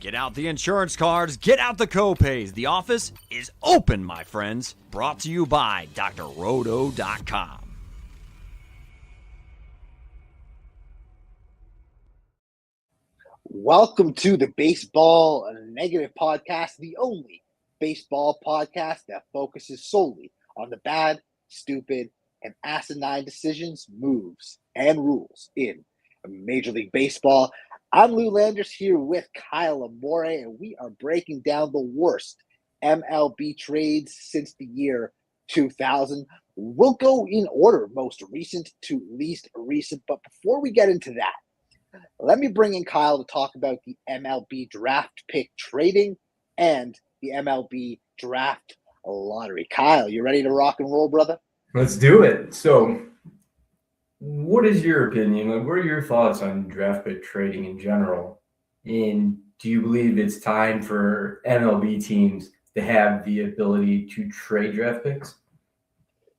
Get out the insurance cards, get out the copays. The office is open, my friends. Brought to you by drroto.com. Welcome to the Baseball Negative Podcast, the only baseball podcast that focuses solely on the bad, stupid, and asinine decisions, moves, and rules in Major League Baseball. I'm Lou Landers here with Kyle Amore, and we are breaking down the worst MLB trades since the year 2000. We'll go in order, most recent to least recent, but before we get into that, let me bring in Kyle to talk about the MLB draft pick trading and the MLB draft lottery. Kyle, you ready to rock and roll, brother? Let's do it. So, what is your opinion? Like, what are your thoughts on draft pick trading in general? And do you believe it's time for MLB teams to have the ability to trade draft picks?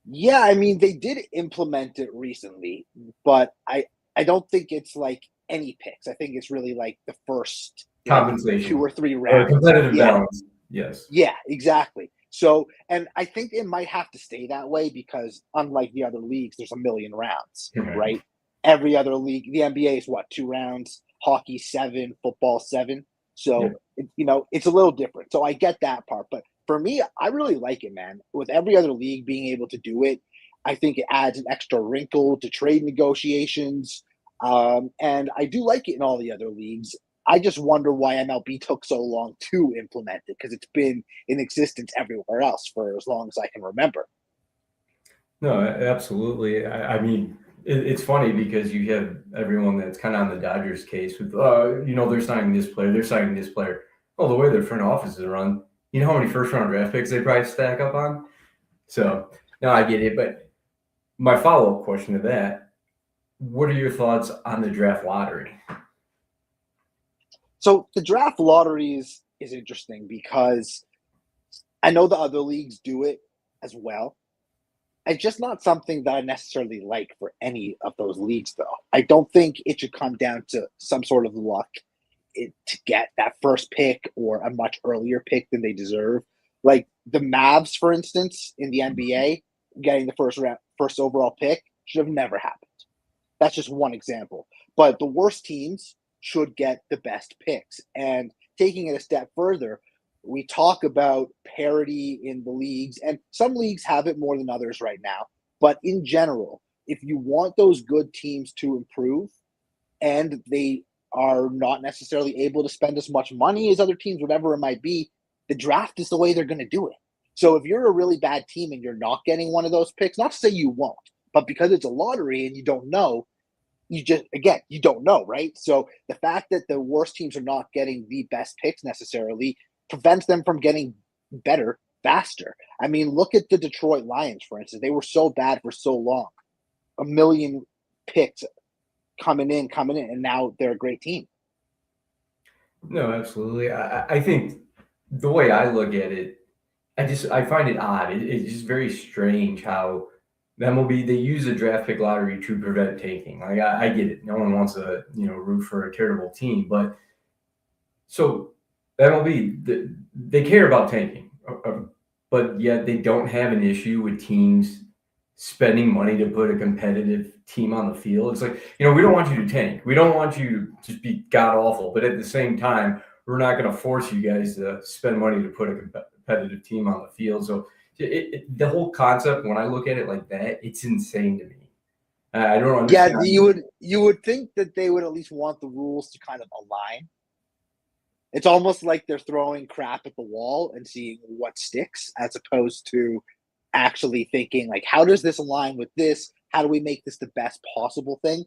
Yeah, I mean, they did implement it recently, but I don't think it's like any picks. I think it's really like the first compensation, 2 or 3 rounds. Competitive balance. Yes. Yeah, exactly. So, and I think it might have to stay that way because unlike the other leagues, there's a million rounds, right? Every other league, the NBA is what, 2 rounds, hockey 7, football 7. So, it's a little different. So I get that part. But for me, I really like it, man. With every other league being able to do it, I think it adds an extra wrinkle to trade negotiations. And I do like it in all the other leagues. I just wonder why MLB took so long to implement it because it's been in existence everywhere else for as long as I can remember. No, absolutely. I mean, it's funny because you have everyone that's kind of on the Dodgers case with, they're signing this player, they're signing this player. Oh, the way their front office is run, you know how many first-round draft picks they probably stack up on? So, no, I get it. But my follow-up question to that, what are your thoughts on the draft lottery? So the draft lottery is interesting because I know the other leagues do it as well. It's just not something that I necessarily like for any of those leagues, though. I don't think it should come down to some sort of luck to get that first pick or a much earlier pick than they deserve. Like the Mavs, for instance, in the NBA, getting the first overall pick should have never happened. That's just one example. But the worst teams should get the best picks. And taking it a step further, we talk about parity in the leagues, and some leagues have it more than others right now. But in general, if you want those good teams to improve and they are not necessarily able to spend as much money as other teams, whatever it might be, the draft is the way they're going to do it. So if you're a really bad team and you're not getting one of those picks, not to say you won't, but because it's a lottery and you don't know, you don't know, right? So the fact that the worst teams are not getting the best picks necessarily prevents them from getting better faster. I mean, look at the Detroit Lions, for instance. They were so bad for so long. 1 million picks coming in, and now they're a great team. No, absolutely. I think the way I look at it, I find it odd. It's just very strange how the MLB, they use the draft pick lottery to prevent tanking. Like I get it. No one wants to, root for a terrible team, but so the MLB, they care about tanking, but yet they don't have an issue with teams spending money to put a competitive team on the field. It's like, we don't want you to tank. We don't want you to just be god awful, but at the same time, we're not going to force you guys to spend money to put a competitive team on the field. So the whole concept, when I look at it like that, it's insane to me. I don't understand. Yeah, you would think that they would at least want the rules to kind of align. It's almost like they're throwing crap at the wall and seeing what sticks, as opposed to actually thinking, like, how does this align with this? How do we make this the best possible thing?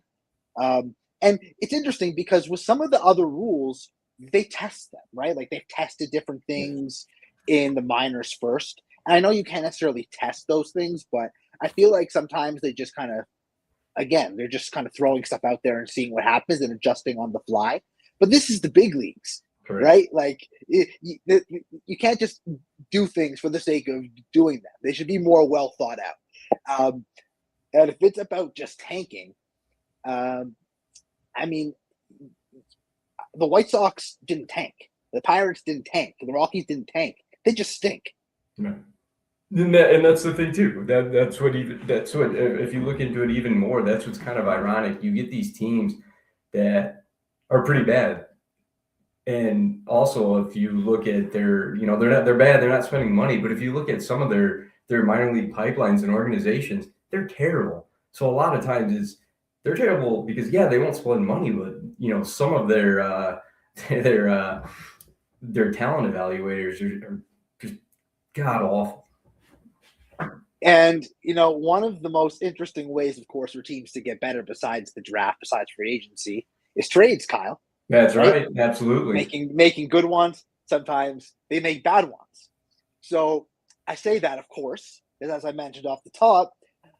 And it's interesting because with some of the other rules, they test them, right? Like they've tested different things in the minors first. And I know you can't necessarily test those things, but I feel like sometimes they just kind of, again, they're just kind of throwing stuff out there and seeing what happens and adjusting on the fly. But this is the big leagues, right? Like you can't just do things for the sake of doing them. They should be more well thought out. And if it's about just tanking, I mean, the White Sox didn't tank. The Pirates didn't tank. The Rockies didn't tank. They just stink. Yeah. And that's the thing too. That's what if you look into it even more, that's what's kind of ironic. You get these teams that are pretty bad. And also if you look at they're bad, they're not spending money, but if you look at some of their minor league pipelines and organizations, they're terrible. So a lot of times they're terrible because they won't spend money, but some of their their talent evaluators are just god awful. And, one of the most interesting ways, of course, for teams to get better besides the draft, besides free agency, is trades, Kyle. That's right. Absolutely. Making good ones. Sometimes they make bad ones. So I say that, of course, because as I mentioned off the top,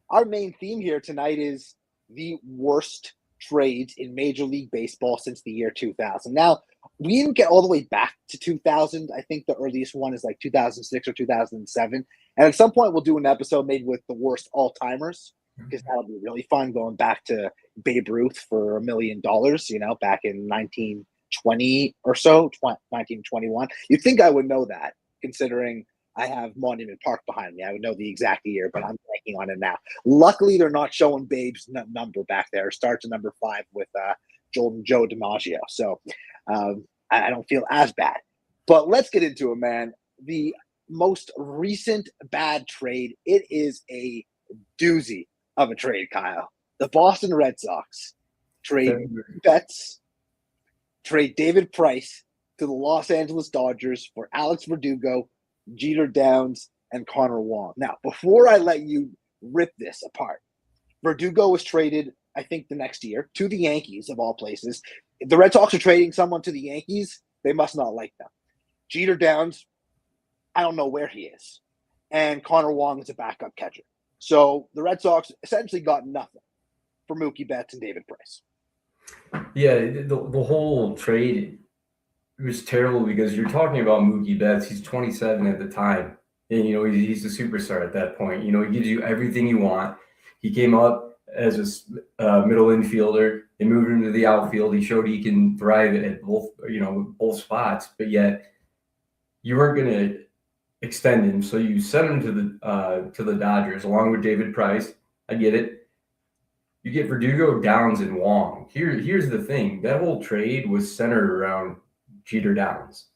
our main theme here tonight is the worst trades in Major League Baseball since the year 2000. Now, we didn't get all the way back to 2000. I think the earliest one is like 2006 or 2007. And at some point, we'll do an episode made with the worst all-timers, because that'll be really fun, going back to Babe Ruth for $1 million, back in 1920 or so, 1921. You'd think I would know that, considering I have Monument Park behind me. I would know the exact year, but I'm blanking on it now. Luckily, they're not showing Babe's number back there. It starts at number 5 with Joe DiMaggio. So I don't feel as bad. But let's get into it, man. The most recent bad trade, it is a doozy of a trade, Kyle. The Boston Red Sox trade Betts, trade David Price to the Los Angeles Dodgers for Alex Verdugo, Jeter Downs, and Connor Wong. Now, before I let you rip this apart, Verdugo was traded, I think, the next year to the Yankees, of all places. If the Red Sox are trading someone to the Yankees, they must not like them. Jeter Downs, I don't know where he is. And Connor Wong is a backup catcher. So the Red Sox essentially got nothing for Mookie Betts and David Price. Yeah, the whole trade was terrible because you're talking about Mookie Betts. He's 27 at the time. And, he's a superstar at that point. He gives you everything you want. He came up as a middle infielder and moved into the outfield. He showed he can thrive at both spots, but yet you weren't going to extend him. So you sent him to the Dodgers along with David Price. I get it. You get Verdugo, Downs, and Wong. Here's the thing. That whole trade was centered around Jeter Downs.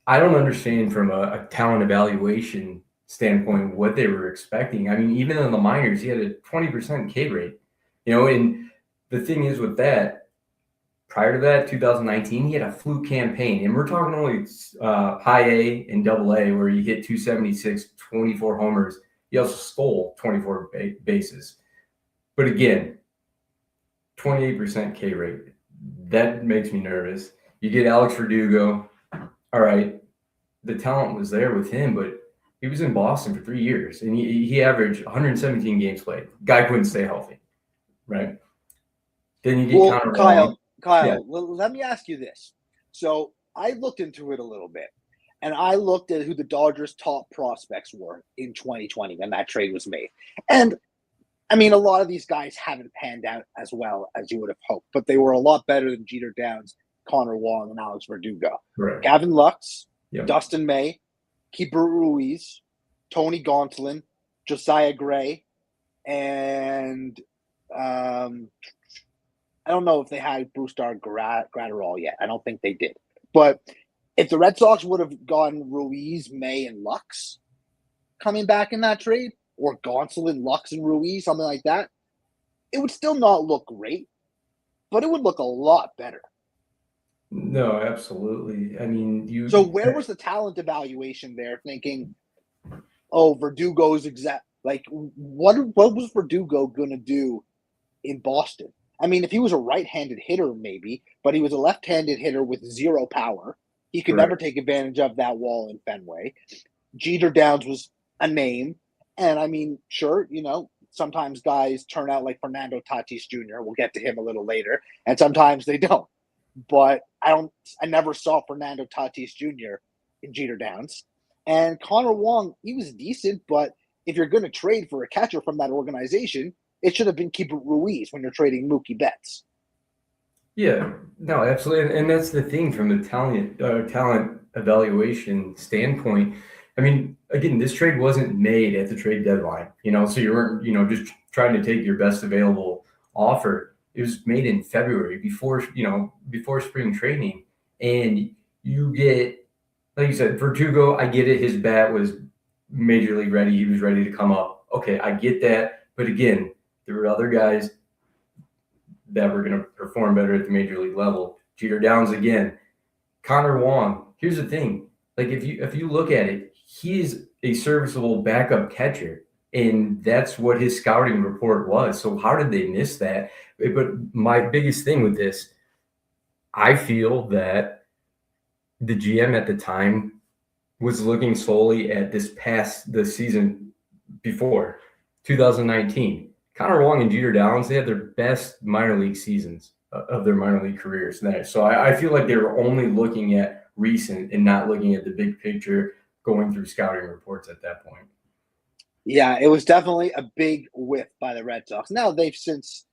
I don't understand from a talent evaluation standpoint what they were expecting. I mean, even in the minors, he had a 20% K rate. And the thing is with that, prior to that, 2019, he had a fluke campaign. And we're talking only high A and double A, where he hit 276, 24 homers. He also stole 24 bases. But again, 28% K rate. That makes me nervous. You get Alex Verdugo. All right, the talent was there with him, but he was in Boston for 3 years, and he averaged 117 games played. Guy couldn't stay healthy, right? Then you get Kyle, yeah. Well, let me ask you this. So I looked into it a little bit, and I looked at who the Dodgers' top prospects were in 2020 when that trade was made. And I mean, a lot of these guys haven't panned out as well as you would have hoped, but they were a lot better than Jeter Downs, Connor Wong, and Alex Verdugo. Right. Gavin Lux, Dustin May, Keibert Ruiz, Tony Gonsolin, Josiah Gray, and I don't know if they had Brusdar Graterol yet. I don't think they did. But if the Red Sox would have gotten Ruiz, May, and Lux coming back in that trade, or Gonsolin, Lux, and Ruiz, something like that, it would still not look great, but it would look a lot better. No, absolutely. I mean, So where was the talent evaluation there, thinking, oh, Verdugo's exact, like, what was Verdugo going to do in Boston? I mean, if he was a right-handed hitter, maybe, but he was a left-handed hitter with zero power. He could never take advantage of that wall in Fenway. Jeter Downs was a name. And I mean, sure, sometimes guys turn out like Fernando Tatis Jr. We'll get to him a little later. And sometimes they don't. But I never saw Fernando Tatis Jr. in Jeter Downs. And Connor Wong, he was decent, but if you're going to trade for a catcher from that organization, it should have been Keibert Ruiz when you're trading Mookie Betts. Yeah, no, absolutely, and that's the thing from the talent evaluation standpoint. I mean, again, this trade wasn't made at the trade deadline, so you weren't, just trying to take your best available offer. It was made in February before spring training, and you get, like you said, Vertugo. I get it. His bat was major league ready. He was ready to come up. Okay, I get that, but again, there were other guys that were going to perform better at the major league level. Jeter Downs again. Connor Wong. Here's the thing: like if you look at it, he's a serviceable backup catcher, and that's what his scouting report was. So how did they miss that? But my biggest thing with this, I feel that the GM at the time was looking solely at the season before 2019. Connor Wong and Jeter Downs, they had their best minor league seasons of their minor league careers there. So I feel like they were only looking at recent and not looking at the big picture going through scouting reports at that point. Yeah, it was definitely a big whiff by the Red Sox. Now they've since,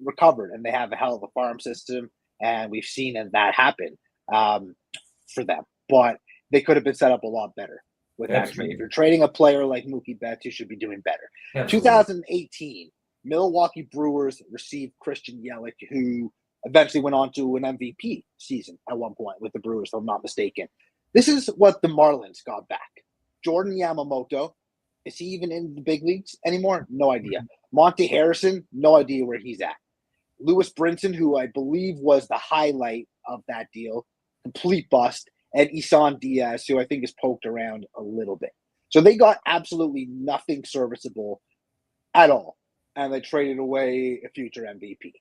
recovered and they have a hell of a farm system, and we've seen that happen for them. But they could have been set up a lot better with that trade. If you're trading a player like Mookie Betts, you should be doing better. Absolutely. 2018, Milwaukee Brewers received Christian Yelich, who eventually went on to an MVP season at one point with the Brewers, if I'm not mistaken. This is what the Marlins got back. Jordan Yamamoto. Is he even in the big leagues anymore? No idea. Monte Harrison, no idea where he's at. Lewis Brinson, who I believe was the highlight of that deal, complete bust. And Isan Diaz, who I think is poked around a little bit. So they got absolutely nothing serviceable at all. And they traded away a future MVP.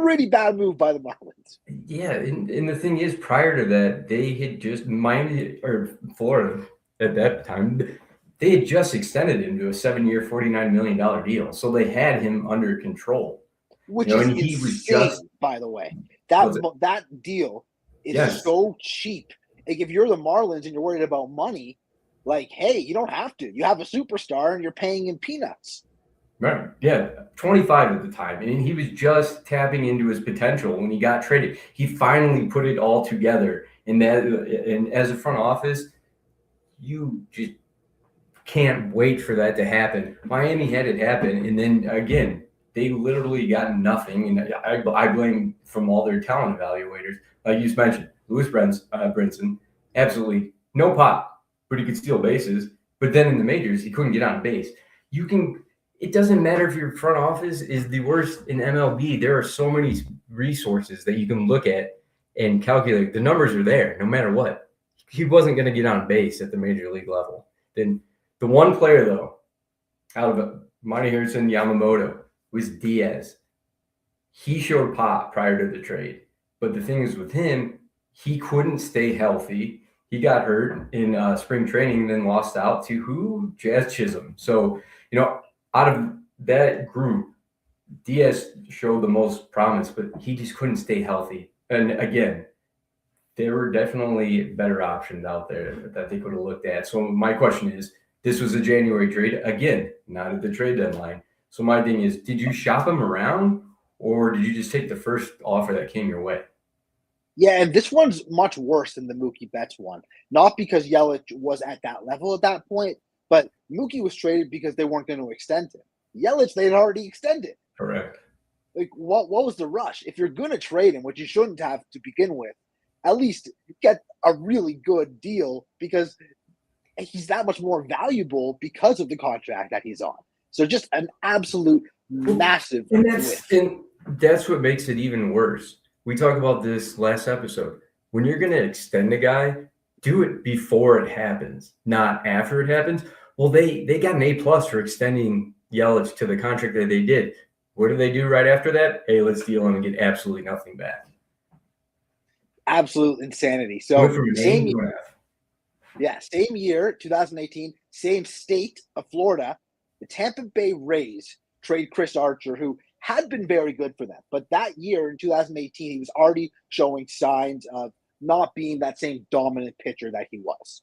Pretty bad move by the Marlins. Yeah, and the thing is, prior to that, they had just Miami or Florida at that time, they had just extended him to a 7-year, $49 million deal. So they had him under control. Which is insane, by the way. That deal is so cheap. Like, if you're the Marlins and you're worried about money, like, hey, you don't have to. You have a superstar and you're paying him peanuts. Right. Yeah. 25 at the time. And he was just tapping into his potential when he got traded. He finally put it all together. And as a front office, you just can't wait for that to happen. Miami had it happen. And then again, they literally got nothing. And I blame from all their talent evaluators. Like you mentioned, Lewis Brinson, absolutely no pop, but he could steal bases. But then in the majors, he couldn't get on base. It doesn't matter if your front office is the worst in MLB. There are so many resources that you can look at and calculate. The numbers are there no matter what. He wasn't going to get on base at the major league level. Then the one player, though, out of Monte Harrison, Yamamoto, was Diaz. He showed pop prior to the trade. But the thing is with him, he couldn't stay healthy. He got hurt in spring training and then lost out to Jazz Chisholm. So, out of that group, Diaz showed the most promise, but he just couldn't stay healthy. And again, there were definitely better options out there that they could have looked at. So my question is, this was a January trade. Again, not at the trade deadline. So my thing is, did you shop him around or did you just take the first offer that came your way? Yeah, and this one's much worse than the Mookie Betts one. Not because Yelich was at that level at that point, but Mookie was traded because they weren't going to extend him. Yelich, they had already extended. Correct. Like, what was the rush? If you're going to trade him, which you shouldn't have to begin with, at least get a really good deal because he's that much more valuable because of the contract that he's on. So just an absolute massive and that's what makes it even worse. We talked about this last episode. When you're going to extend a guy, do it before it happens, not after it happens. Well, they got an A+ for extending Yelich to the contract that they did. What do they do right after that? Hey, let's deal him and get absolutely nothing back. Absolute insanity. So same year, 2018, same state of Florida, the Tampa Bay Rays trade Chris Archer, who had been very good for them. But that year in 2018, he was already showing signs of not being that same dominant pitcher that he was.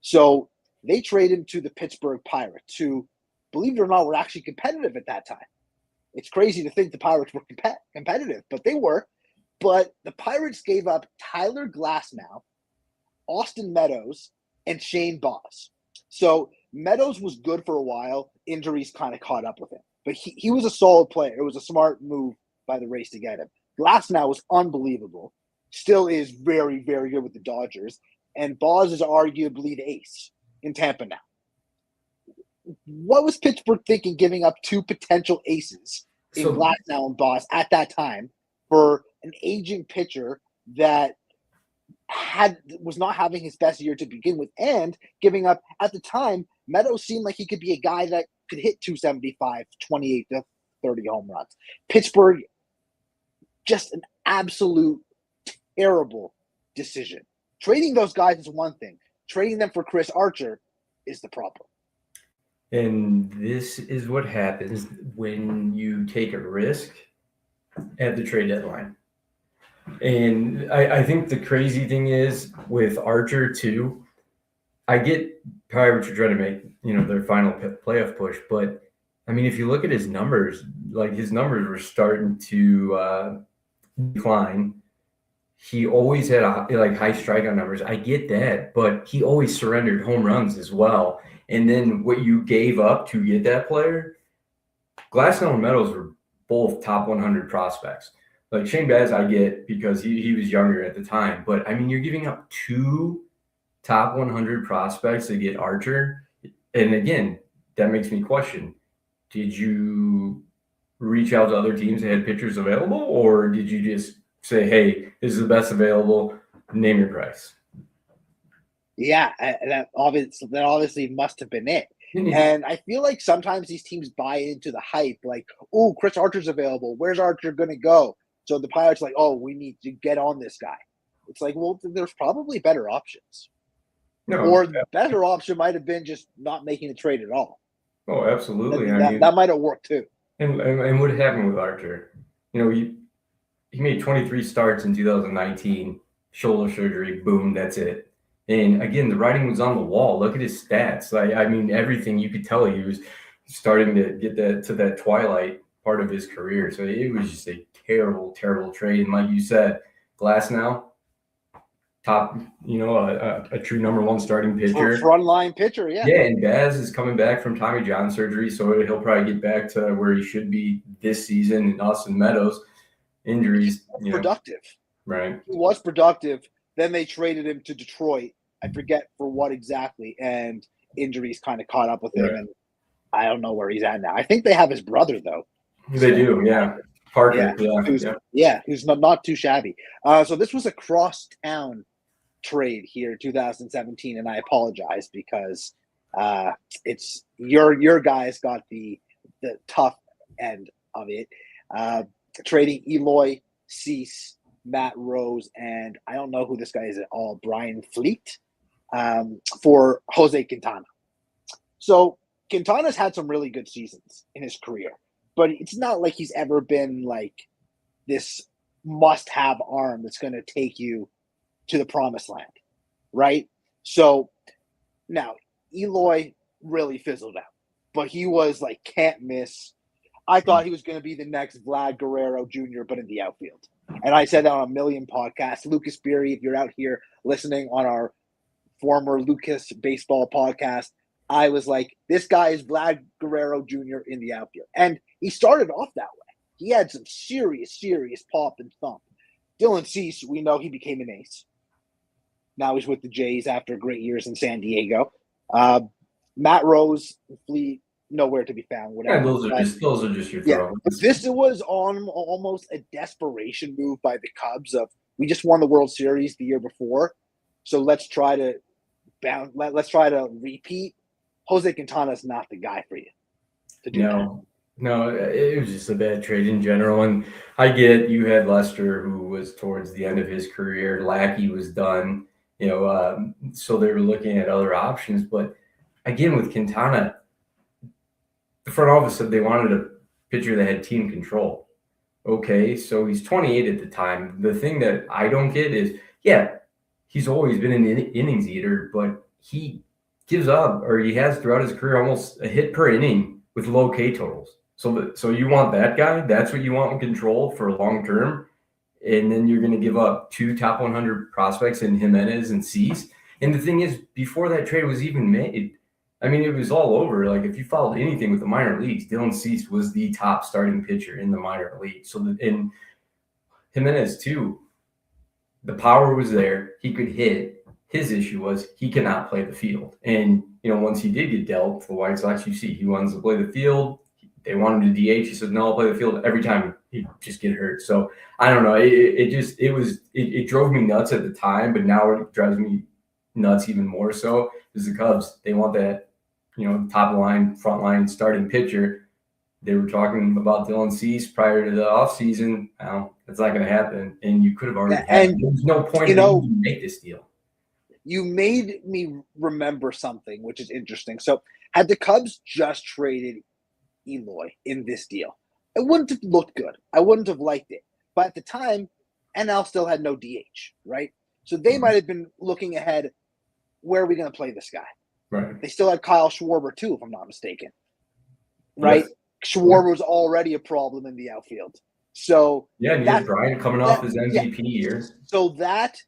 So they traded him to the Pittsburgh Pirates, who, believe it or not, were actually competitive at that time. It's crazy to think the Pirates were competitive, but they were. But the Pirates gave up Tyler Glasnow, Austin Meadows, and Shane Baz. So Meadows was good for a while. Injuries kind of caught up with him. But he was a solid player. It was a smart move by the Rays to get him. Glasnow was unbelievable. Still is very, very good with the Dodgers. And Baz is arguably the ace in Tampa now. What was Pittsburgh thinking giving up two potential aces in Glasnow and Baz at that time for an aging pitcher that was not having his best year to begin with, and giving up at the time? Meadows seemed like he could be a guy that could hit 275, 28 to 30 home runs. Pittsburgh, just an absolute terrible decision. Trading those guys is one thing. Trading them for Chris Archer is the problem. And this is what happens when you take a risk at the trade deadline. And I think the crazy thing is with Archer too, I get Pirates are trying to make, their final playoff push, but I mean, if you look at his numbers, like his numbers were starting to decline. He always had high strikeout numbers. I get that, but he always surrendered home runs as well. And then what you gave up to get that player, Glasnow and Meadows were both top 100 prospects. Like Shane Baz, I get because he was younger at the time. But, I mean, you're giving up two top 100 prospects to get Archer. And, again, that makes me question, did you reach out to other teams that had pitchers available, or did you just say, hey, this is the best available, name your price? Yeah, that obviously must have been it. And I feel like sometimes these teams buy into the hype, like, oh, Chris Archer's available. Where's Archer going to go? So the Pirates are like, oh, we need to get on this guy. It's like, well, there's probably better options. The better option might have been just not making the trade at all. Oh, absolutely. That might have worked too. And what happened with Archer? He made 23 starts in 2019, shoulder surgery, boom, that's it. And again, the writing was on the wall. Look at his stats. Everything you could tell he was starting to get that twilight part of his career. So it was just a terrible, terrible trade. And like you said, Glasnow, top, a true number one starting pitcher. Frontline pitcher, yeah. Yeah, and Baz is coming back from Tommy John surgery, so he'll probably get back to where he should be this season. And Austin Meadows, injuries. Productive. Right. He was productive. Then they traded him to Detroit. I forget for what exactly, and injuries kind of caught up with him, and I don't know where he's at now. I think they have his brother, though. They do, yeah. Parker, who's not too shabby. So this was a cross-town trade here in 2017, and I apologize because it's your guys got the tough end of it. Trading Eloy, Cease, Matt Rose, and I don't know who this guy is at all, Brian Fleet, for Jose Quintana. So Quintana's had some really good seasons in his career, but it's not like he's ever been like this must-have arm that's going to take you to the promised land, right? So now Eloy really fizzled out, but he was like can't miss. I thought he was going to be the next Vlad Guerrero Jr., but in the outfield. And I said that on a million podcasts. Lucas Beery, if you're out here listening on our former Lucas Baseball podcast, I was like, this guy is Vlad Guerrero Jr. in the outfield. And he started off that way. He had some serious pop and thump. Dylan Cease, we know he became an ace. Now he's with the Jays after great years in San Diego. Matt Rose, Fleet, nowhere to be found. Whatever. Yeah, those are just your throws. But this was almost a desperation move by the Cubs of we just won the World Series the year before, so let's try to repeat. Jose Quintana's not the guy for you to do that. No, it was just a bad trade in general. And I get you had Lester, who was towards the end of his career. Lackey was done, so they were looking at other options. But again, with Quintana, the front office said they wanted a pitcher that had team control. Okay, so he's 28 at the time. The thing that I don't get is, he's always been an innings eater, but he gives up, or he has throughout his career, almost a hit per inning with low K totals. So you want that guy? That's what you want in control for long term, and then you're going to give up 2 top 100 prospects in Jimenez and Cease. And the thing is, before that trade was even made, I mean, it was all over. Like if you followed anything with the minor leagues, Dylan Cease was the top starting pitcher in the minor league. So and Jimenez too, the power was there. He could hit. His issue was he cannot play the field. And, once he did get dealt for the White Sox, you see he wants to play the field. They wanted him to DH. He said, no, I'll play the field. Every time he'd just get hurt. So I don't know. It drove me nuts at the time, but now it drives me nuts even more so is the Cubs. They want that, top line, front line starting pitcher. They were talking about Dylan Cease prior to the offseason. Well, that's not going to happen. And you could have already there's no point to make this deal. You made me remember something, which is interesting. So had the Cubs just traded Eloy in this deal, it wouldn't have looked good. I wouldn't have liked it. But at the time, NL still had no DH, right? So they might have been looking ahead, where are we going to play this guy? Right. They still had Kyle Schwarber too, if I'm not mistaken. Right? Yes. Schwarber was already a problem in the outfield. So yeah, and you had Brian coming off his MVP year. So that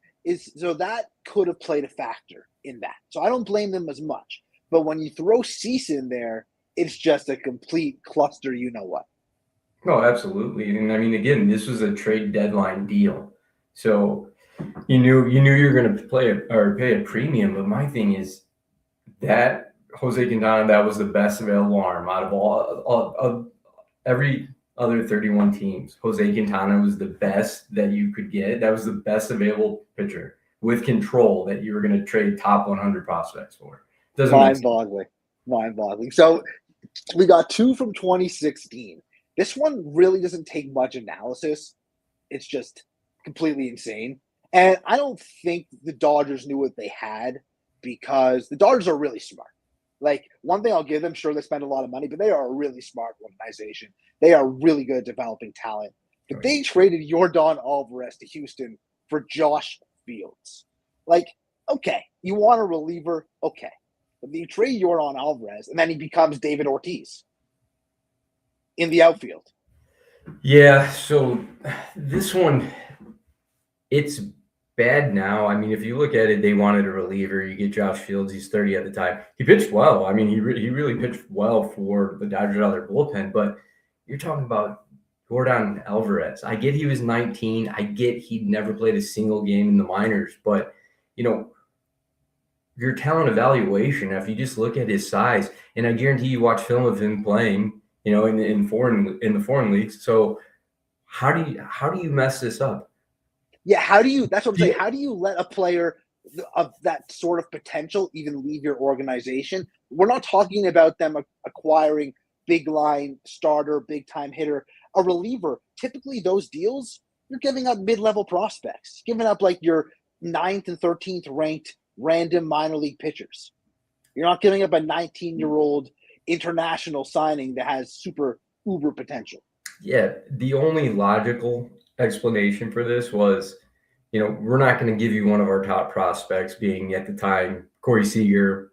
could have played a factor in that. So I don't blame them as much. But when you throw Cease in there, it's just a complete cluster, you know what. No, absolutely. And I mean, again, this was a trade deadline deal. So you knew you were going to pay a premium. But my thing is that Jose Quintana, that was the best available arm out of all of every other 31 teams. Jose Quintana was the best that you could get. That was the best available pitcher with control that you were going to trade top 100 prospects for. Mind-boggling. So we got 2 from 2016. This one really doesn't take much analysis. It's just completely insane. And I don't think the Dodgers knew what they had because the Dodgers are really smart. Like, one thing I'll give them, sure, they spend a lot of money, but they are a really smart organization. They are really good at developing talent. But they traded Yordan Alvarez to Houston for Josh Fields. Like, okay, you want a reliever? Okay. But you trade Yordan Alvarez, and then he becomes David Ortiz in the outfield. Yeah, so this one, it's bad now. I mean, if you look at it, they wanted a reliever. You get Josh Fields. He's 30 at the time. He pitched well. I mean, he really pitched well for the Dodgers out of their bullpen. But you're talking about Yordan Alvarez. I get he was 19. I get he'd never played a single game in the minors. But, your talent evaluation, if you just look at his size, and I guarantee you watch film of him playing, in the foreign leagues. So how do you mess this up? Yeah, that's what I'm saying. How do you let a player of that sort of potential even leave your organization? We're not talking about them acquiring big line starter, big time hitter, a reliever. Typically those deals, you're giving up mid-level prospects, giving up like your 9th and 13th ranked random minor league pitchers. You're not giving up a 19-year-old international signing that has super uber potential. Yeah, the only logical explanation for this was, we're not going to give you one of our top prospects, being at the time Corey Seager,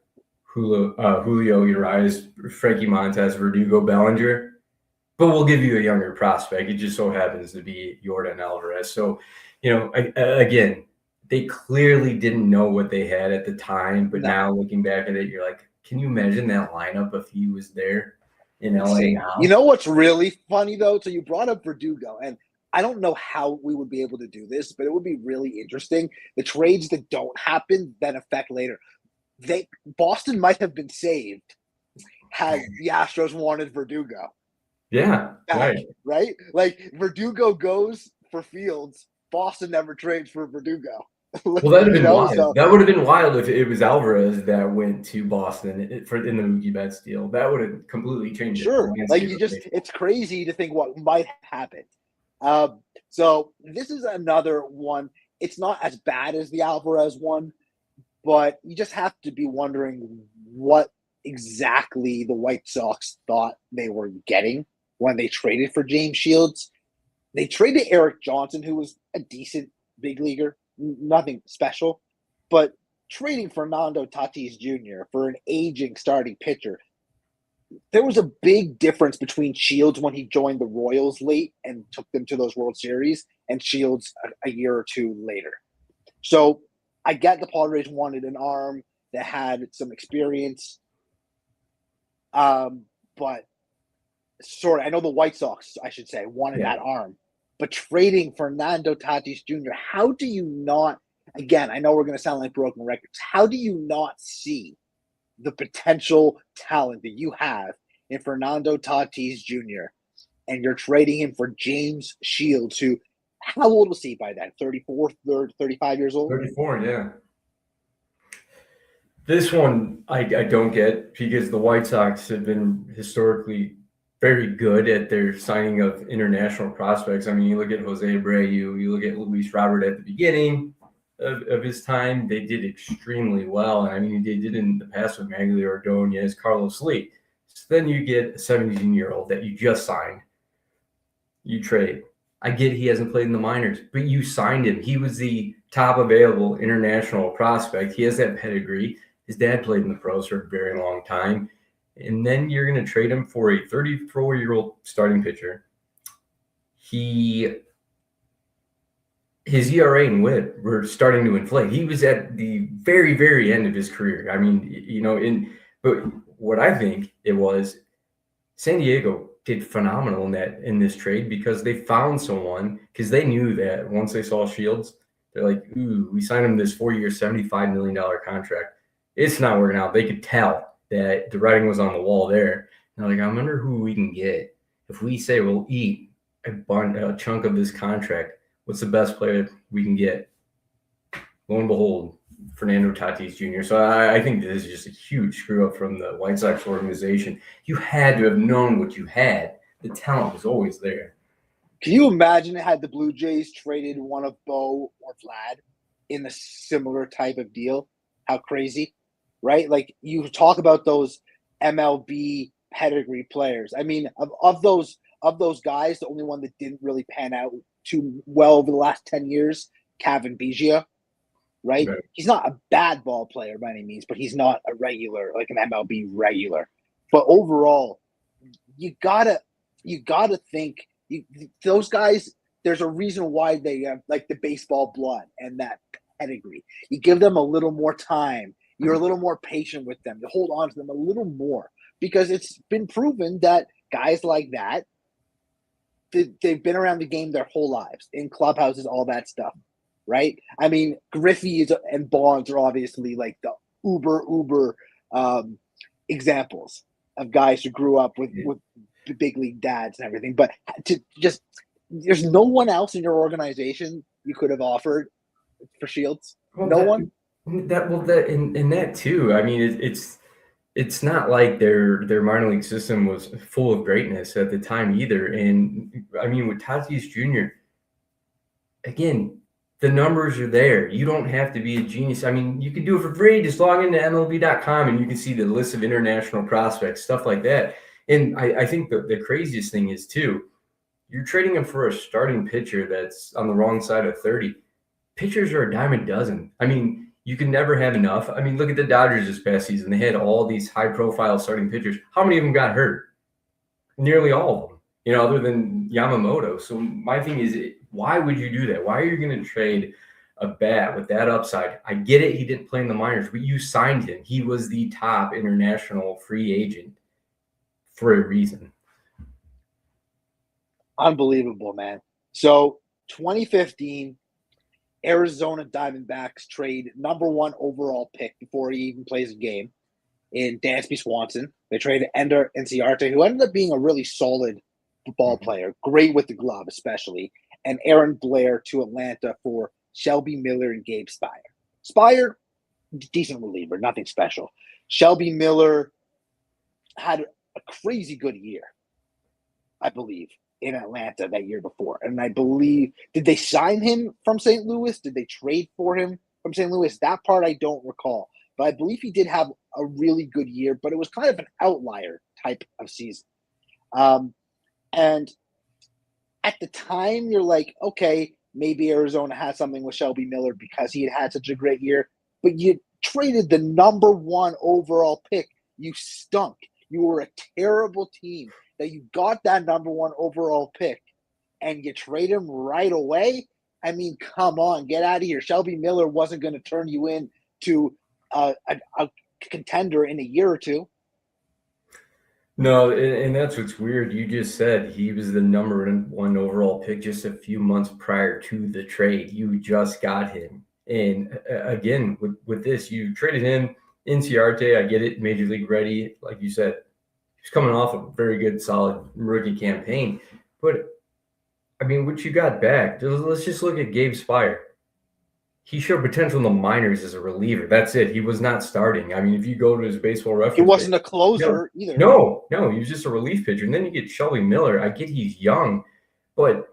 Julio Urias, Frankie Montas, Verdugo, Bellinger, but we'll give you a younger prospect. It just so happens to be Yordan Alvarez. So, again, they clearly didn't know what they had at the time, but now looking back at it, you're like, can you imagine that lineup if he was there in LA now? You know what's really funny, though? So you brought up Verdugo, and I don't know how we would be able to do this, but it would be really interesting. The trades that don't happen then affect later. Boston might have been saved had the Astros wanted Verdugo. Yeah, right? Like, Verdugo goes for Fields. Boston never trades for Verdugo. Well, that would have been wild. So, that would have been wild if it was Alvarez that went to Boston in the Mookie Betts deal. That would have completely changed it. Sure. Like, it's crazy to think what might happen. So this is another one. It's not as bad as the Alvarez one, but you just have to be wondering what exactly the White Sox thought they were getting when they traded for James Shields. They traded Eric Johnson, who was a decent big leaguer, nothing special, but trading Fernando Tatis Jr. for an aging starting pitcher, there was a big difference between Shields when he joined the Royals late and took them to those World Series, and Shields a year or two later. So I get the Padres wanted an arm that had some experience, but sorry, I know the White Sox, I should say, wanted that arm. But trading Fernando Tatis Jr., how do you not, again, I know we're going to sound like broken records, how do you not see the potential talent that you have in Fernando Tatis Jr., and you're trading him for James Shields, who, how old was he by then? 34, 35 years old? 34, yeah. This one I don't get because the White Sox have been historically very good at their signing of international prospects. I mean, you look at Jose Abreu, you look at Luis Robert at the beginning of his time, they did extremely well. And I mean, they did in the past with Magglio Ordonez, Carlos Lee. So then you get a 17-year-old that you just signed. You trade. I get he hasn't played in the minors, but you signed him. He was the top available international prospect. He has that pedigree. His dad played in the pros for a very long time. And then you're going to trade him for a 34-year-old starting pitcher. His ERA and WHIP were starting to inflate. He was at the very, very end of his career. I mean, but what I think it was, San Diego did phenomenal in this trade because they found someone, because they knew that once they saw Shields, they're like, ooh, we signed him this 4-year, $75 million contract. It's not working out. They could tell that the writing was on the wall there. And they're like, I wonder who we can get. If we say we'll eat a chunk of this contract, what's the best player we can get? Lo and behold, Fernando Tatis Jr. So I think this is just a huge screw up from the White Sox organization. You had to have known what you had. The talent was always there. Can you imagine had the Blue Jays traded one of Bo or Vlad in a similar type of deal? How crazy, right? Like, you talk about those MLB pedigree players. I mean, of those guys, the only one that didn't really pan out too well over the last 10 years, Kevin Biggio, right? He's not a bad ball player by any means, but he's not a regular, like an MLB regular. But overall, you gotta think those guys. There's a reason why they have like the baseball blood and that pedigree. You give them a little more time. You're a little more patient with them. You hold on to them a little more because it's been proven that guys like that, they've been around the game their whole lives, in clubhouses, all that stuff, right? I mean, Griffey and Bonds are obviously like the uber examples of guys who grew up with the big league dads and everything. But there's no one else in your organization you could have offered for Shields. No one. That too. I mean, it's not like their minor league system was full of greatness at the time either. And I mean, with Tatis Jr., again, the numbers are there. You don't have to be a genius. I mean, you can do it for free. Just log into MLB.com and you can see the list of international prospects, stuff like that. And I think the craziest thing is too, you're trading him for a starting pitcher that's on the wrong side of 30. Pitchers are a dime a dozen. I mean, you can never have enough. I mean, look at the Dodgers this past season. They had all these high-profile starting pitchers. How many of them got hurt? Nearly all of them, other than Yamamoto. So my thing is, why would you do that? Why are you going to trade a bat with that upside? I get it. He didn't play in the minors, but you signed him. He was the top international free agent for a reason. Unbelievable, man. So 2015, Arizona Diamondbacks trade number 1 overall pick before he even plays a game in Dansby Swanson. They traded Ender Inciarte, who ended up being a really solid ball player, great with the glove especially, and Aaron Blair to Atlanta for Shelby Miller and Gabe Spire. Spire, decent reliever, nothing special. Shelby Miller had a crazy good year, I believe, in Atlanta that year before. And I believe, did they sign him from St. Louis? Did they trade for him from St. Louis? That part I don't recall. But I believe he did have a really good year, but it was kind of an outlier type of season. And at the time, you're like, okay, maybe Arizona has something with Shelby Miller because he had such a great year. But you traded the number 1 overall pick. You stunk. You were a terrible team that you got that number 1 overall pick and you trade him right away. I mean, come on, get out of here. Shelby Miller wasn't going to turn you into a contender in a year or two. No, and that's what's weird. You just said he was the number 1 overall pick just a few months prior to the trade. You just got him. And again, with this, you traded him. Inciarte, I get it, Major League ready. Like you said, he's coming off a very good, solid rookie campaign. But, I mean, what you got back, let's just look at Gabe Spire. He showed potential in the minors as a reliever. That's it. He was not starting. I mean, if you go to his baseball reference, he wasn't a closer either. No, he was just a relief pitcher. And then you get Shelby Miller. I get he's young, but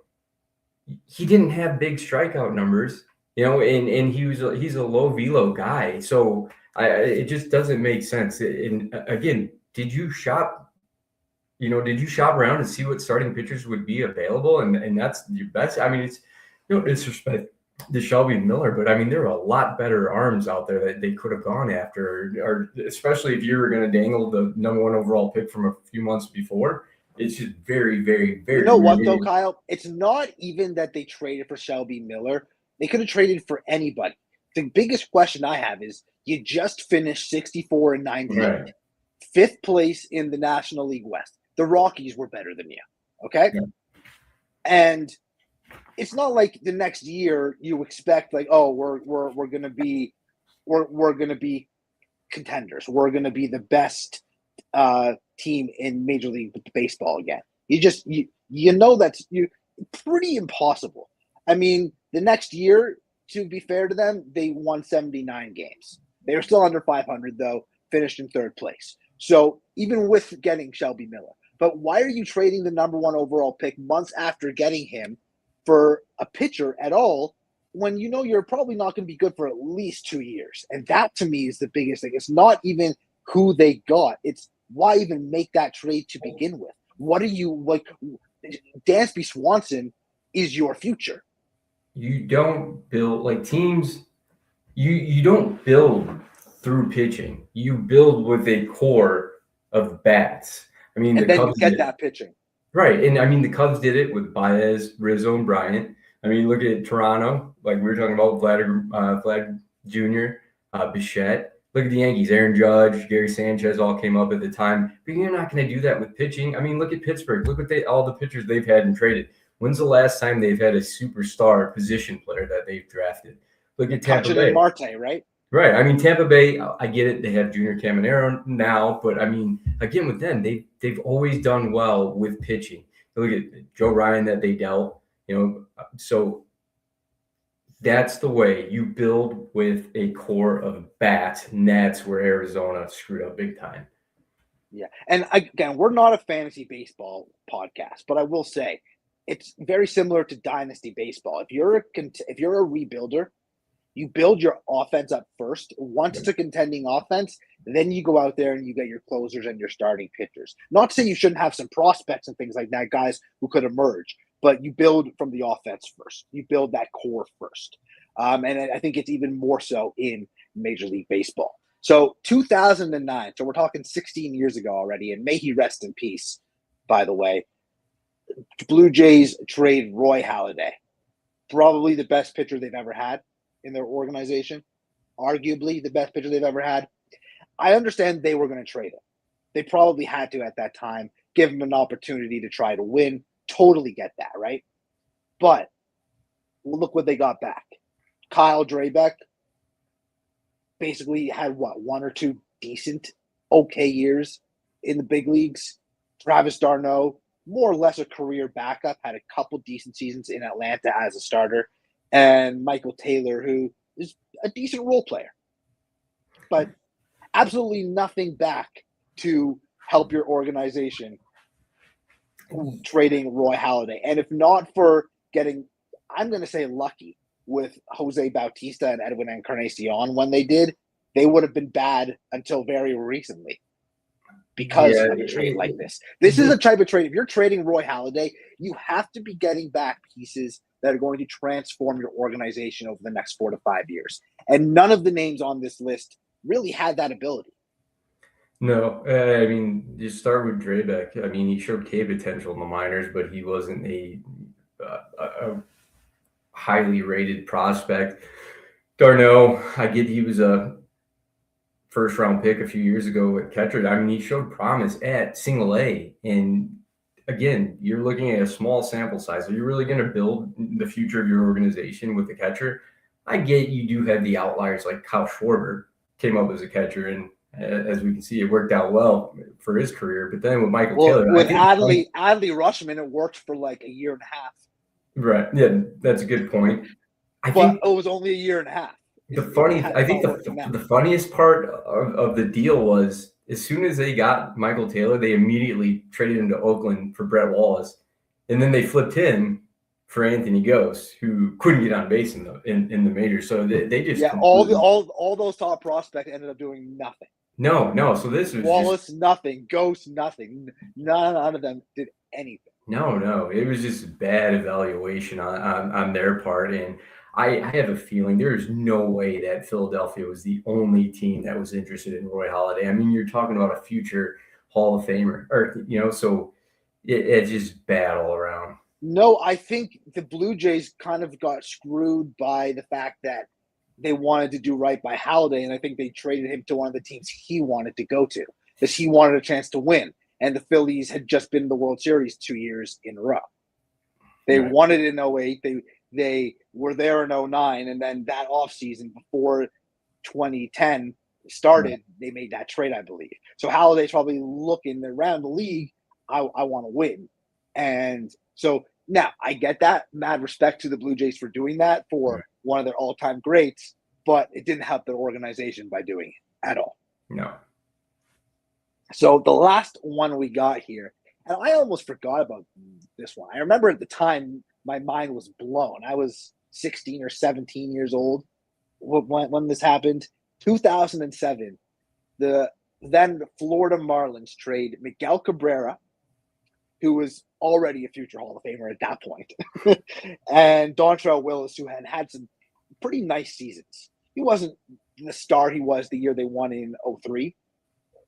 he didn't have big strikeout numbers, and he's a low velo guy. So it just doesn't make sense. And again, did you shop around and see what starting pitchers would be available? And that's your best. I mean, it's no disrespect to Shelby Miller, but I mean, there are a lot better arms out there that they could have gone after, or especially if you were going to dangle the number 1 overall pick from a few months before. It's just very, very, very. You know what, though, Kyle? It's not even that they traded for Shelby Miller. They could have traded for anybody. The biggest question I have is you just finished 64-98, right. 5th place in the National League West. The Rockies were better than you, okay? Yeah. And it's not like the next year you expect like, oh, we're gonna be contenders. We're gonna be the best team in Major League Baseball again. You know that's pretty impossible. I mean, the next year, to be fair to them, they won 79 games. They were still under 500 though, finished in 3rd place. So even with getting Shelby Miller, but why are you trading the number 1 overall pick months after getting him for a pitcher at all when you know you're probably not going to be good for at least 2 years? And that to me is the biggest thing. It's not even who they got. It's why even make that trade to begin with? What are you like? Dansby Swanson is your future. You don't build like teams. You don't build through pitching. You build with a core of bats. I mean, and then Cubs you get that pitching. Right. And I mean, the Cubs did it with Baez, Rizzo, and Bryant. I mean, look at Toronto, like we were talking about Vlad Jr., Bichette. Look at the Yankees, Aaron Judge, Gary Sanchez all came up at the time. But you're not going to do that with pitching. I mean, look at Pittsburgh. Look what all the pitchers they've had and traded. When's the last time they've had a superstar position player that they've drafted? Look at Tampa Bay. And Marte, right? Right. I mean, Tampa Bay, I get it. They have Junior Caminero now, but I mean, again, with them, they've always done well with pitching. Look at Joe Ryan that they dealt, so that's the way you build with a core of bats, and that's where Arizona screwed up big time. Yeah. And again, we're not a fantasy baseball podcast, but I will say it's very similar to dynasty baseball. If you're a rebuilder, you build your offense up first. Once it's a contending offense, then you go out there and you get your closers and your starting pitchers. Not to say you shouldn't have some prospects and things like that, guys who could emerge, but you build from the offense first. You build that core first. And I think it's even more so in Major League Baseball. So 2009, so we're talking 16 years ago already, and may he rest in peace, by the way. Blue Jays trade Roy Halladay, probably the best pitcher they've ever had in their organization, arguably the best pitcher they've ever had. I understand they were going to trade him. They probably had to at that time, give him an opportunity to try to win. Totally get that, right? But look what they got back. Kyle Drabeck basically had, 1 or 2 decent, okay years in the big leagues. Travis d'Arnaud, more or less a career backup, had a couple decent seasons in Atlanta as a starter. And Michael Taylor, who is a decent role player. But absolutely nothing back to help your organization trading Roy Halladay. And if not for getting, I'm going to say lucky, with Jose Bautista and Edwin Encarnacion when they did, they would have been bad until very recently because of a trade like this. This is a type of trade. If you're trading Roy Halladay, you have to be getting back pieces that are going to transform your organization over the next 4 to 5 years. And none of the names on this list really had that ability. No, I mean, you start with Drebeck. I mean, he showed K potential in the minors, but he wasn't a highly rated prospect. Darno, I get he was a first round pick a few years ago at catcher. I mean, he showed promise at single A. And again, you're looking at a small sample size. Are you really going to build the future of your organization with the catcher? I get you do have the outliers like Kyle Schwarber came up as a catcher, and as we can see, it worked out well for his career. But then with Michael Well, Taylor, I with think Adley Rushman, it worked for like a year and a half, right, yeah, that's a good point. I but think it was only a year and a half. I think the funniest part of the deal was as soon as they got Michael Taylor, they immediately traded him to Oakland for Brett Wallace, and then they flipped him for Anthony Ghost, who couldn't get on base in the majors. So they just all those top prospects ended up doing nothing. No. So this was Wallace nothing, Ghost nothing. None of them did anything. No. It was just bad evaluation on their part, and I have a feeling there's no way that Philadelphia was the only team that was interested in Roy Halladay. I mean, you're talking about a future Hall of Famer, or so it's just bad all around. No, I think the Blue Jays kind of got screwed by the fact that they wanted to do right by Halladay, and I think they traded him to one of the teams he wanted to go to because he wanted a chance to win. And the Phillies had just been in the World Series 2 years in a row. They won it in 08. They were there in 09, and then that offseason before 2010 started, they made that trade, I believe. So Halladay's probably looking around the league, I want to win. And so now I get that. Mad respect to the Blue Jays for doing that for one of their all-time greats, but it didn't help their organization by doing it at all. No. So the last one we got here, and I almost forgot about this one. I remember at the time my mind was blown. I was 16 or 17 years old when this happened. 2007, the then Florida Marlins trade Miguel Cabrera, who was already a future Hall of Famer at that point, and Dontrelle Willis, who had some pretty nice seasons. He wasn't the star he was the year they won in 03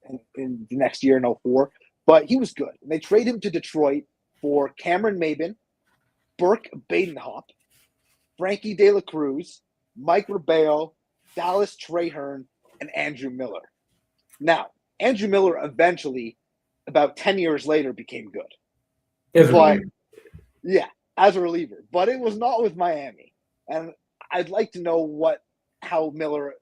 and in the next year in 04, but he was good. And they traded him to Detroit for Cameron Maybin, Burke Badenhop, Frankie De La Cruz, Mike Rubio, Dallas Traherne, and Andrew Miller. Now, Andrew Miller eventually, about 10 years later, became good. As a reliever. But it was not with Miami. And I'd like to know how Miller,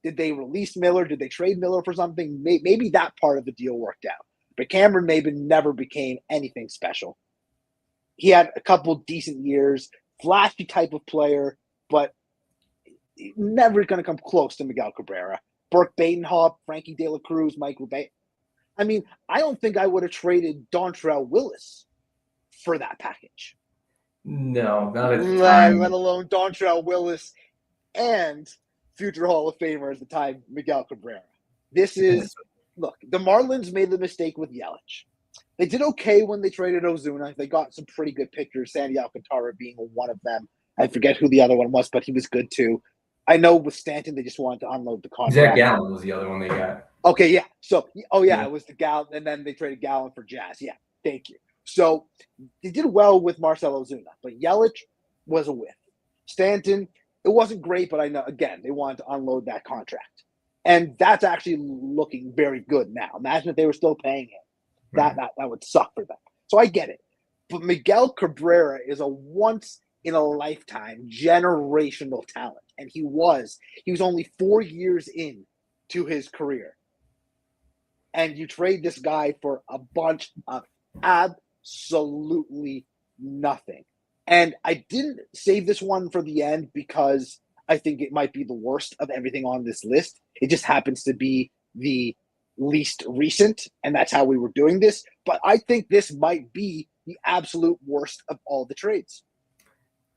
did they release Miller? Did they trade Miller for something? Maybe that part of the deal worked out. But Cameron Maybin never became anything special. He had a couple decent years, flashy type of player, but never going to come close to Miguel Cabrera. Burke Badenhop, Frankie De La Cruz, Mike Rubio. I mean, I don't think I would have traded Dontrelle Willis for that package. No, not at the time. Let alone Dontrelle Willis and future Hall of Famer at the time, Miguel Cabrera. Look, the Marlins made the mistake with Yelich. They did okay when they traded Ozuna. They got some pretty good pitchers, Sandy Alcantara being one of them. I forget who the other one was, but he was good too. I know with Stanton, they just wanted to unload the contract. Zach Gallen was the other one they got. Okay, yeah. So, it was the Gallen, and then they traded Gallen for Jazz. Yeah, thank you. So, they did well with Marcell Ozuna, but Yelich was a whiff. Stanton, it wasn't great, but I know, again, they wanted to unload that contract. And that's actually looking very good now. Imagine if they were still paying him. That would suck for them. So I get it. But Miguel Cabrera is a once-in-a-lifetime generational talent. And he was only 4 years in to his career. And you trade this guy for a bunch of absolutely nothing. And I didn't save this one for the end because I think it might be the worst of everything on this list. It just happens to be the least recent, and that's how we were doing this. But I think this might be the absolute worst of all the trades.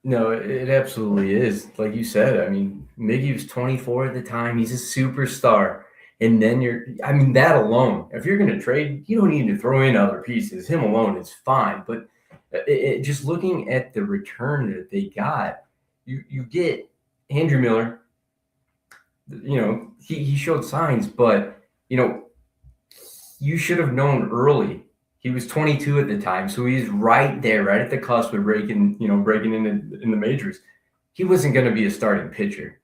No, it absolutely is. Like you said, I mean, Miggy was 24 at the time. He's a superstar. And then that alone, if you're going to trade, you don't need to throw in other pieces. Him alone is fine. But just looking at the return that they got, you get Andrew Miller. He showed signs, but, you should have known early. He was 22 at the time, so he's right there, right at the cusp of breaking in the majors. He wasn't going to be a starting pitcher.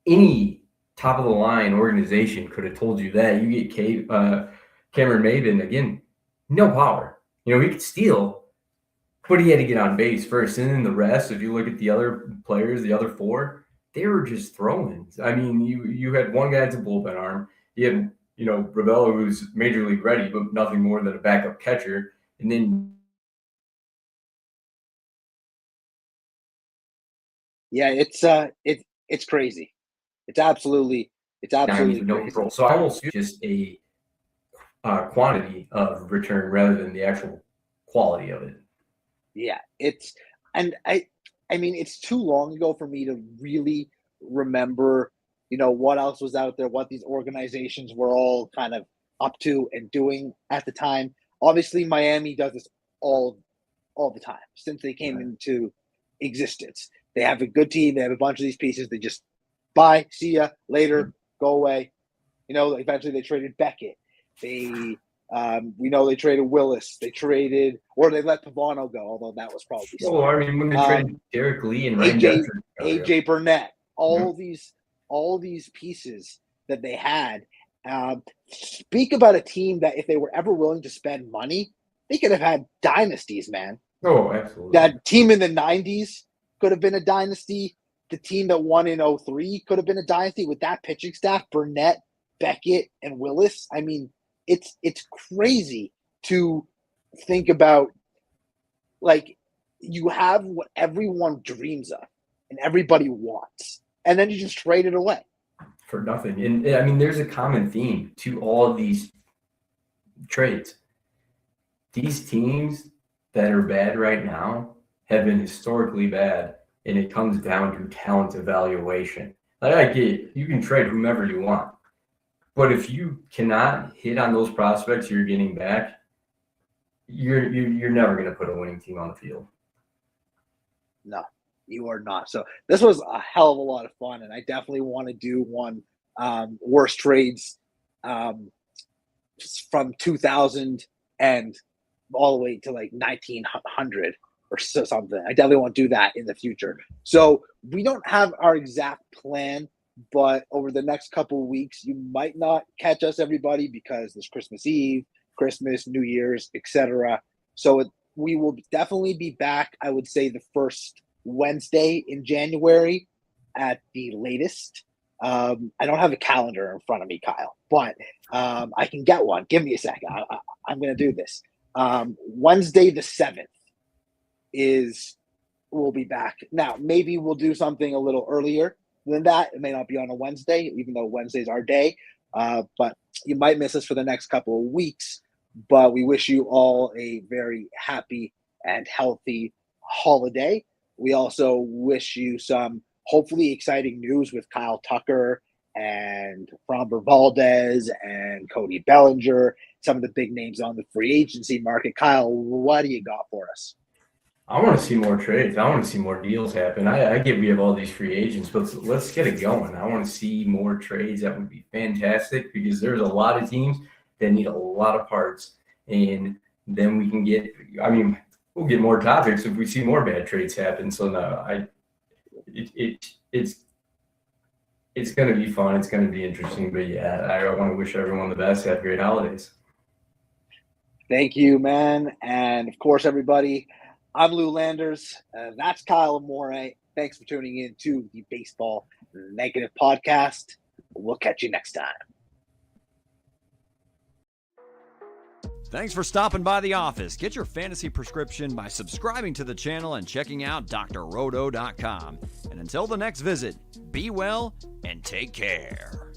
Any top of the line organization could have told you that. You get Cameron Maybin, again, no power. He could steal, but he had to get on base first. And then the rest, if you look at the other players, the other four, they were just throwing. I mean, you had one guy that's a bullpen arm. You had, Ravello, who's major league ready, but nothing more than a backup catcher. And then it's crazy. It's absolutely crazy. So I almost just a quantity of return rather than the actual quality of it. Yeah, I mean, it's too long ago for me to really remember, what else was out there, what these organizations were all kind of up to and doing at the time. Obviously, Miami does this all the time since they came into existence. They have a good team. They have a bunch of these pieces. They just bye, see ya, later, go away. Eventually they traded Beckett. We know they traded Willis. They let Pavano go, although that was probably smart. When they traded Derek Lee and AJ Burnett, all these pieces that they had. Speak about a team that if they were ever willing to spend money, they could have had dynasties, man. Oh, absolutely. That team in the 90s could have been a dynasty. The team that won in 2003 could have been a dynasty with that pitching staff, Burnett, Beckett, and Willis. I mean, it's crazy to think about. Like, you have what everyone dreams of and everybody wants, and then you just trade it away for nothing. And I mean, there's a common theme to all of these trades. These teams that are bad right now have been historically bad, and it comes down to talent evaluation. Like, I get, you can trade whomever you want, but if you cannot hit on those prospects you're getting back, you're never going to put a winning team on the field. No, you are not. So this was a hell of a lot of fun, and I definitely want to do one worst trades from 2000 and all the way to like 1900 or so something. I definitely want to do that in the future. So we don't have our exact plan, but over the next couple of weeks, you might not catch us, everybody, because there's Christmas Eve, Christmas, New Year's, etc. So we will definitely be back, I would say, the first Wednesday in January at the latest. I don't have a calendar in front of me, Kyle, but I can get one. Give me a second. I'm going to do this. Wednesday the 7th we'll be back. Now, maybe we'll do something a little earlier than that. It may not be on a Wednesday, even though Wednesday's our day. But you might miss us for the next couple of weeks. But we wish you all a very happy and healthy holiday. We also wish you some hopefully exciting news with Kyle Tucker and Framber Valdez and Cody Bellinger, some of the big names on the free agency market. Kyle, what do you got for us? I want to see more trades. I want to see more deals happen. I get we have all these free agents, but let's get it going. I want to see more trades. That would be fantastic because there's a lot of teams that need a lot of parts. And then we can we'll get more topics if we see more bad trades happen. So no, it's going to be fun. It's going to be interesting. But yeah, I want to wish everyone the best. Have great holidays. Thank you, man. And of course, everybody, I'm Lou Landers. That's Kyle Amore. Thanks for tuning in to the Baseball Negative Podcast. We'll catch you next time. Thanks for stopping by the office. Get your fantasy prescription by subscribing to the channel and checking out drroto.com. And until the next visit, be well and take care.